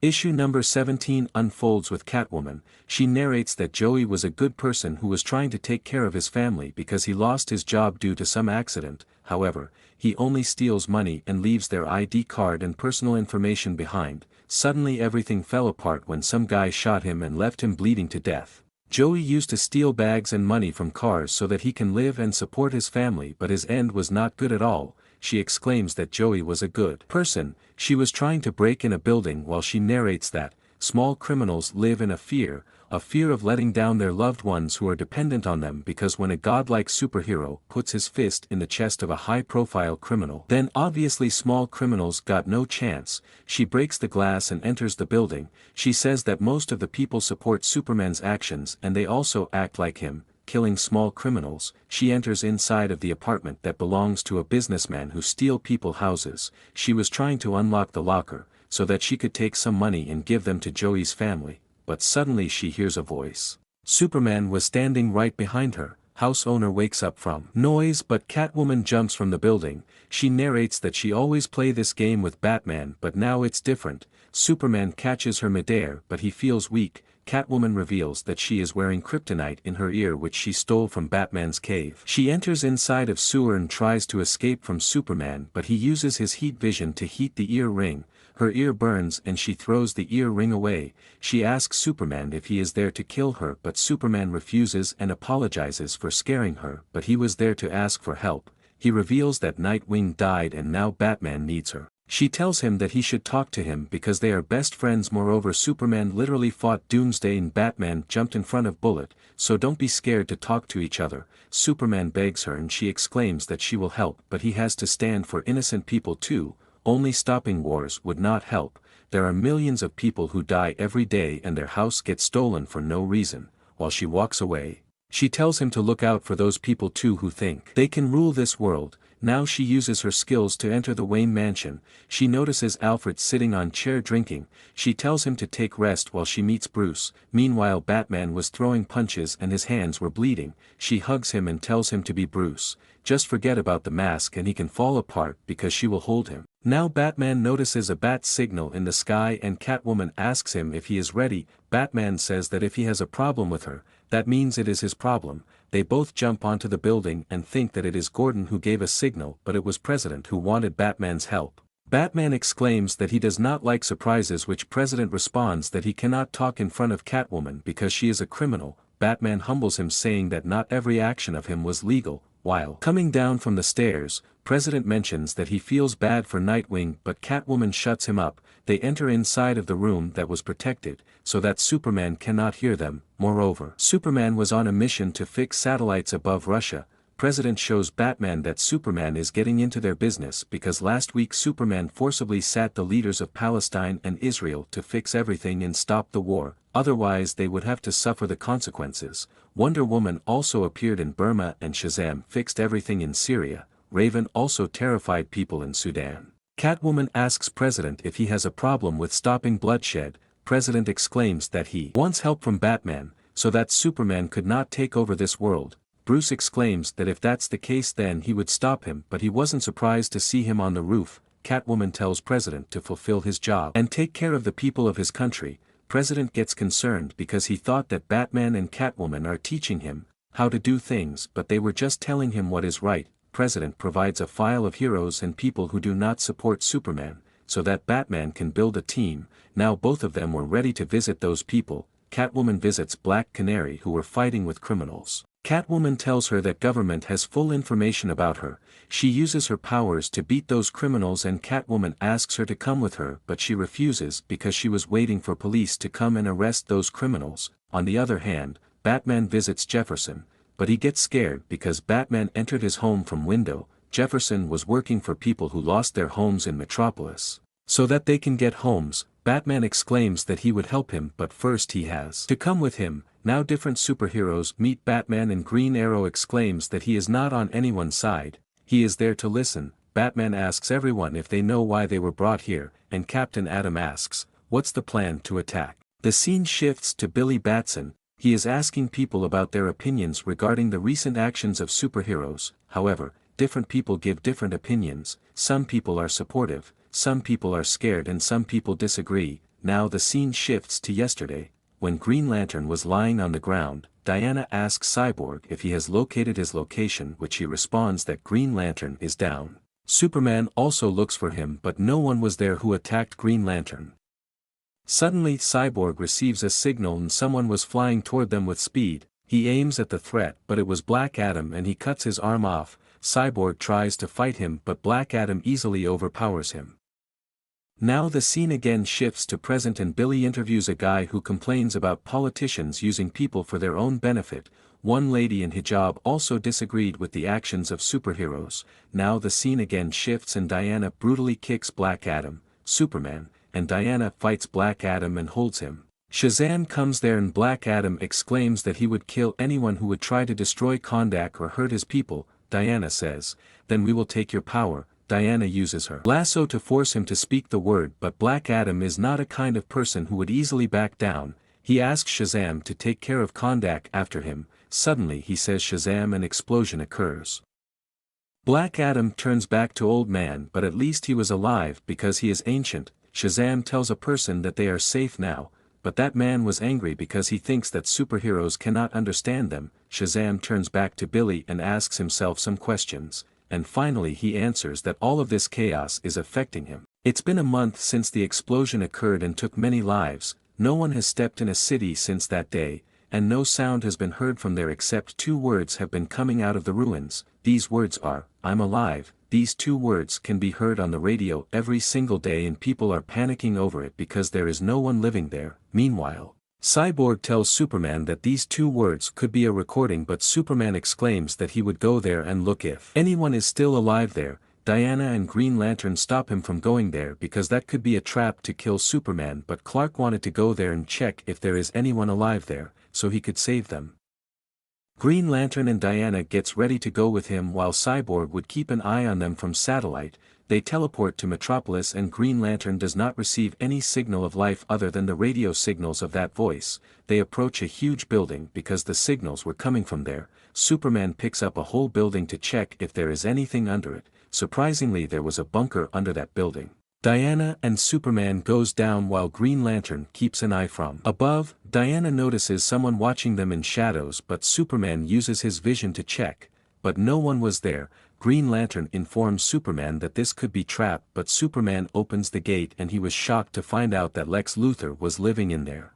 Issue number 17 unfolds with Catwoman. She narrates that Joey was a good person who was trying to take care of his family because he lost his job due to some accident. However, he only steals money and leaves their ID card and personal information behind. Suddenly everything fell apart when some guy shot him and left him bleeding to death. Joey used to steal bags and money from cars so that he can live and support his family, but his end was not good at all. She exclaims that Joey was a good person. She was trying to break in a building while she narrates that small criminals live in a fear of letting down their loved ones who are dependent on them, because when a godlike superhero puts his fist in the chest of a high-profile criminal, then obviously small criminals got no chance. She breaks the glass and enters the building. She says that most of the people support Superman's actions and they also act like him, killing small criminals. She enters inside of the apartment that belongs to a businessman who steals people's houses. She was trying to unlock the locker so that she could take some money and give them to Joey's family. But suddenly she hears a voice. Superman was standing right behind her. House owner wakes up from noise, but Catwoman jumps from the building. She narrates that she always play this game with Batman, but now it's different. Superman catches her midair, but he feels weak. Catwoman reveals that she is wearing kryptonite in her ear, which she stole from Batman's cave. She enters inside of sewer and tries to escape from Superman, but he uses his heat vision to heat the ear ring. Her ear burns and she throws the ear ring away. She asks Superman if he is there to kill her, but Superman refuses and apologizes for scaring her, but he was there to ask for help. He reveals that Nightwing died and now Batman needs her. She tells him that he should talk to him because they are best friends. Moreover, Superman literally fought Doomsday and Batman jumped in front of Bullet, so don't be scared to talk to each other. Superman begs her and she exclaims that she will help, but he has to stand for innocent people too. Only stopping wars would not help. There are millions of people who die every day and their house gets stolen for no reason. While she walks away, she tells him to look out for those people too who think they can rule this world. Now she uses her skills to enter the Wayne mansion. She notices Alfred sitting on chair drinking. She tells him to take rest while she meets Bruce. Meanwhile, Batman was throwing punches and his hands were bleeding. She hugs him and tells him to be Bruce. Just forget about the mask and he can fall apart because she will hold him. Now Batman notices a bat signal in the sky and Catwoman asks him if he is ready. Batman says that if he has a problem with her, that means it is his problem. They both jump onto the building and think that it is Gordon who gave a signal, but it was President who wanted Batman's help. Batman exclaims that he does not like surprises, which President responds that he cannot talk in front of Catwoman because she is a criminal. Batman humbles him, saying that not every action of him was legal. While coming down from the stairs, President mentions that he feels bad for Nightwing, but Catwoman shuts him up. They enter inside of the room that was protected, so that Superman cannot hear them. Moreover, Superman was on a mission to fix satellites above Russia. President shows Batman that Superman is getting into their business because last week Superman forcibly sat the leaders of Palestine and Israel to fix everything and stop the war, otherwise they would have to suffer the consequences. Wonder Woman also appeared in Burma and Shazam fixed everything in Syria. Raven also terrified people in Sudan. Catwoman asks President if he has a problem with stopping bloodshed. President exclaims that he wants help from Batman, so that Superman could not take over this world. Bruce exclaims that if that's the case then he would stop him, but he wasn't surprised to see him on the roof. Catwoman tells President to fulfill his job and take care of the people of his country. President gets concerned because he thought that Batman and Catwoman are teaching him how to do things, but they were just telling him what is right. President provides a file of heroes and people who do not support Superman, so that Batman can build a team. Now both of them were ready to visit those people. Catwoman visits Black Canary, who were fighting with criminals. Catwoman tells her that government has full information about her. She uses her powers to beat those criminals and Catwoman asks her to come with her, but she refuses because she was waiting for police to come and arrest those criminals. On the other hand, Batman visits Jefferson, but he gets scared because Batman entered his home from window. Jefferson was working for people who lost their homes in Metropolis, so that they can get homes. Batman exclaims that he would help him, but first he has to come with him. Now different superheroes meet Batman and Green Arrow exclaims that he is not on anyone's side, he is there to listen. Batman asks everyone if they know why they were brought here, and Captain Atom asks, what's the plan to attack? The scene shifts to Billy Batson. He is asking people about their opinions regarding the recent actions of superheroes. However, different people give different opinions. Some people are supportive, some people are scared and some people disagree. Now the scene shifts to yesterday, when Green Lantern was lying on the ground. Diana asks Cyborg if he has located his location, which he responds that Green Lantern is down. Superman also looks for him, but no one was there who attacked Green Lantern. Suddenly Cyborg receives a signal and someone was flying toward them with speed. He aims at the threat, but it was Black Adam, and he cuts his arm off. Cyborg tries to fight him, but Black Adam easily overpowers him. Now the scene again shifts to present and Billy interviews a guy who complains about politicians using people for their own benefit. One lady in hijab also disagreed with the actions of superheroes. Now the scene again shifts and Diana brutally kicks Black Adam, Superman, and Diana fights Black Adam and holds him. Shazam comes there and Black Adam exclaims that he would kill anyone who would try to destroy Kondak or hurt his people. Diana says, "Then we will take your power." Diana uses her lasso to force him to speak the word, but Black Adam is not a kind of person who would easily back down. He asks Shazam to take care of Kondak after him. Suddenly he says Shazam, an explosion occurs. Black Adam turns back to Old Man, but at least he was alive because he is ancient. Shazam tells a person that they are safe now, but that man was angry because he thinks that superheroes cannot understand them. Shazam turns back to Billy and asks himself some questions, and finally he answers that all of this chaos is affecting him. It's been a month since the explosion occurred and took many lives. No one has stepped in a city since that day, and no sound has been heard from there except 2 words have been coming out of the ruins. These words are, "I'm alive." These 2 words can be heard on the radio every single day and people are panicking over it because there is no one living there. Meanwhile, Cyborg tells Superman that these 2 words could be a recording, but Superman exclaims that he would go there and look if anyone is still alive there. Diana and Green Lantern stop him from going there because that could be a trap to kill Superman, but Clark wanted to go there and check if there is anyone alive there, so he could save them. Green Lantern and Diana gets ready to go with him while Cyborg would keep an eye on them from satellite. They teleport to Metropolis and Green Lantern does not receive any signal of life other than the radio signals of that voice. They approach a huge building because the signals were coming from there. Superman picks up a whole building to check if there is anything under it. Surprisingly, there was a bunker under that building. Diana and Superman goes down while Green Lantern keeps an eye from above. Diana notices someone watching them in shadows, but Superman uses his vision to check, but no one was there. Green Lantern informs Superman that this could be trap, but Superman opens the gate and he was shocked to find out that Lex Luthor was living in there.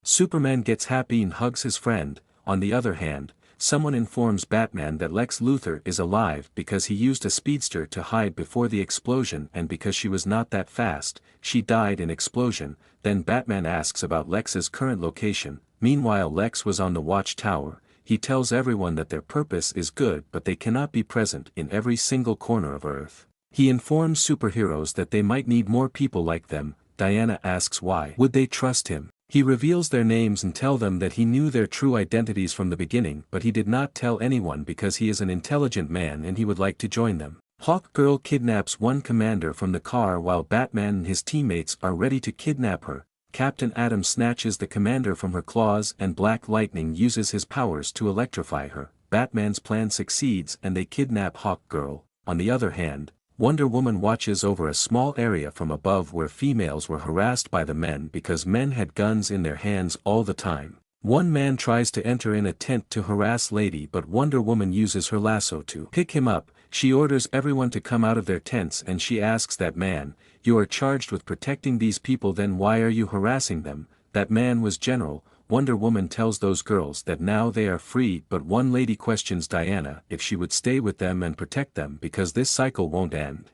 Superman gets happy and hugs his friend. On the other hand, someone informs Batman that Lex Luthor is alive because he used a speedster to hide before the explosion, and because she was not that fast, she died in explosion. Then Batman asks about Lex's current location. Meanwhile, Lex was on the watchtower. He tells everyone that their purpose is good, but they cannot be present in every single corner of Earth. He informs superheroes that they might need more people like them. Diana asks why would they trust him. He reveals their names and tell them that he knew their true identities from the beginning, but he did not tell anyone because he is an intelligent man and he would like to join them. Hawkgirl kidnaps one commander from the car while Batman and his teammates are ready to kidnap her. Captain Atom snatches the commander from her claws and Black Lightning uses his powers to electrify her. Batman's plan succeeds and they kidnap Hawkgirl. On the other hand, Wonder Woman watches over a small area from above where females were harassed by the men because men had guns in their hands all the time. One man tries to enter in a tent to harass Lady, but Wonder Woman uses her lasso to pick him up. She orders everyone to come out of their tents and she asks that man, "You are charged with protecting these people, then why are you harassing them?" That man was General. Wonder Woman tells those girls that now they are free, but one lady questions Diana if she would stay with them and protect them because this cycle won't end.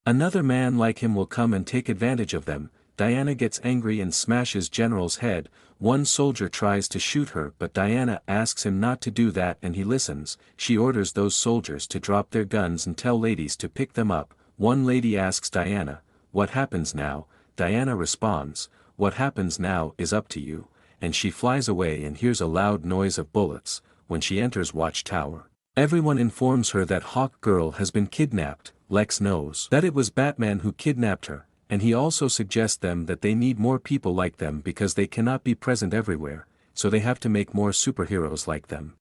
Another man like him will come and take advantage of them. Diana gets angry and smashes General's head. One soldier tries to shoot her, but Diana asks him not to do that and he listens. She orders those soldiers to drop their guns and tell ladies to pick them up. One lady asks Diana, "What happens now?" Diana responds, "What happens now is up to you." And she flies away and hears a loud noise of bullets. When she enters Watchtower, everyone informs her that Hawkgirl has been kidnapped. Lex knows that it was Batman who kidnapped her, and he also suggests them that they need more people like them because they cannot be present everywhere, so they have to make more superheroes like them.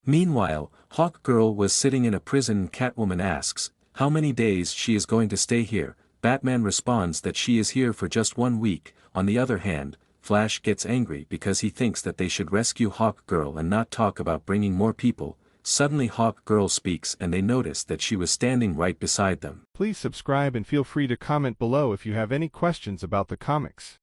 Meanwhile, Hawkgirl was sitting in a prison and Catwoman asks how many days she is going to stay here. Batman responds that she is here for just 1 week. On the other hand, Flash gets angry because he thinks that they should rescue Hawk Girl and not talk about bringing more people. Suddenly Hawk Girl speaks and they notice that she was standing right beside them. Please subscribe and feel free to comment below if you have any questions about the comics.